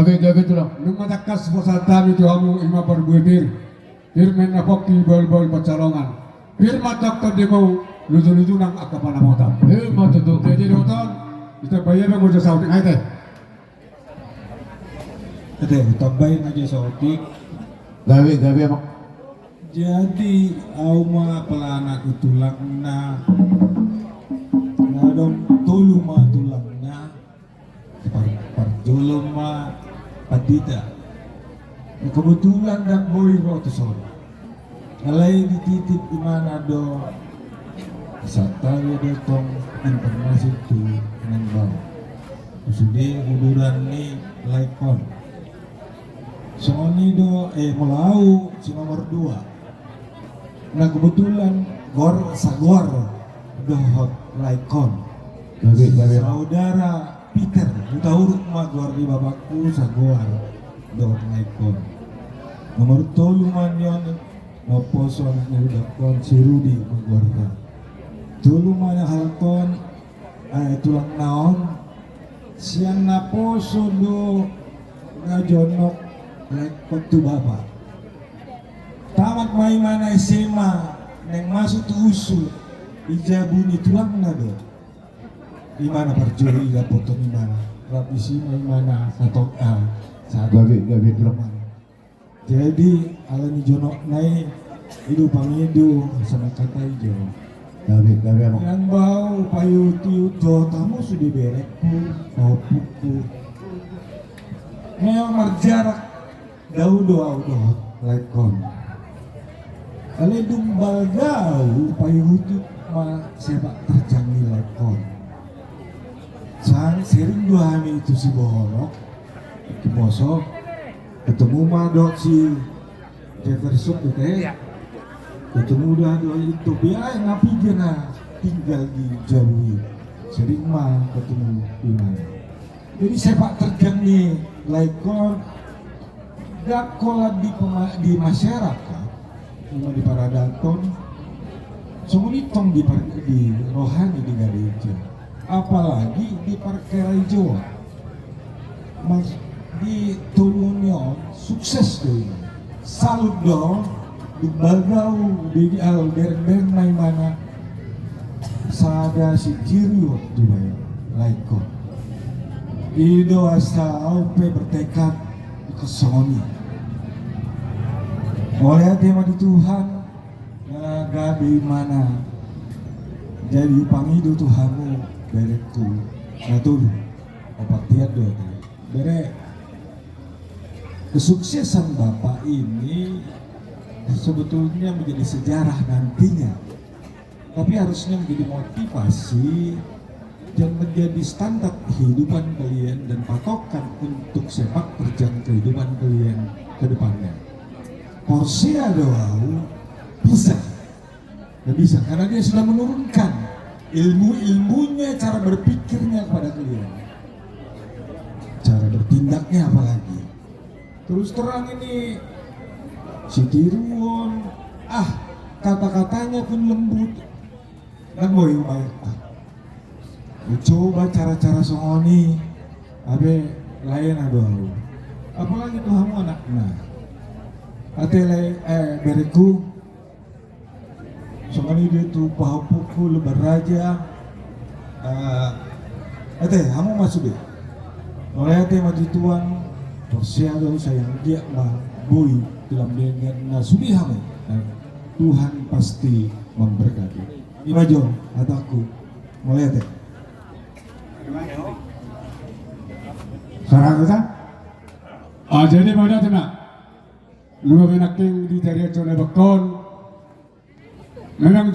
Gabi tu lah. Nung matakas po sa dami ito hamong ima parbuibir. Firmen na po kibol-bol pacalongan. Firma doktor di mo luto-luto ng akapanamotan. Mata tu. Jadi doktor, kita bayar mo sa sautik. Ay, teh. Ate, tambahin aja sa otik. Gabi apa? Jadi, au mga palanak itulang na dong tulong mga tulang na partulong mga padita. Kebetulan dak boy ko to son. Alay dititip imana do sa tayo tong informasi tu nang bang. Usudi uduran ni laikon. Sony do melau si nomor 2. Nah kebetulan Sagor dohot laikon. Gabi apa? Saudara Peter, kita urut mah gor di babakku Sagor dohot laikon. Nomor 3 man nopo son udakon si Rudi magwarga. Tulu man halkon tulang naon siang naposo do ngajonok laikon tu baba. Tamat may mana SMA neng masuk tu usul ijabuni tulang na do. Di mana perjuri ga potong di mana. Rapisi may mana satu Gabi tu lah. Jadi ala ni jonok nai hidup pangidu sama kata ijo. Gabi apa? Yang bau payuti do tamu sudah berekku opuku. Memang marjarak daudo laikon. Ale dumbal gau payuti ma sepak terjang ni laikon. Sang sering dua hari itu si boholok itu bosok ketemu mah dok si Jefferson itu ketemu dah dok itu biar ngapi jena tinggal di Jawi sering mah ketemu di mana. Jadi sepak terjang ni laikon dak kolab di masyarakat cuma di Paradaton sungguh tong di rohani di gereja apalagi di Parkerai Jawa mas di Tulunyo sukses tuh salut dong di Bagau di bereng main mana sada si Jirio tuh laikon Ido asa aupe bertekad ke Sony oleh tema di Tuhan gabi mana jadi pangidu Tuhanmu berekku ngatur opat tiap dua berek kesuksesan Bapak ini sebetulnya menjadi sejarah nantinya tapi harusnya menjadi motivasi dan menjadi standar kehidupan kalian dan patokan untuk sepak terjang kehidupan kalian ke depannya. Porsia doau bisa karena dia sudah menurunkan ilmunya, cara berpikirnya kepada kalian, cara bertindaknya apalagi. Terus terang ini si Tiruon kata-katanya pun lembut dan boy coba cara-cara songoni abe lain aduh apalagi tuh kamu anaknya atele bereku songoni dia tuh pahapuku lebar raja kamu masuk deh oleh ate mati tuan porsiado sayang dia mah boy dalam dengan nasudi kamu Tuhan pasti memberkati imajo ataku mulai ate Sarang kita? Jadi pada tu nak, nunggu benaking di tarian cone bakon, memang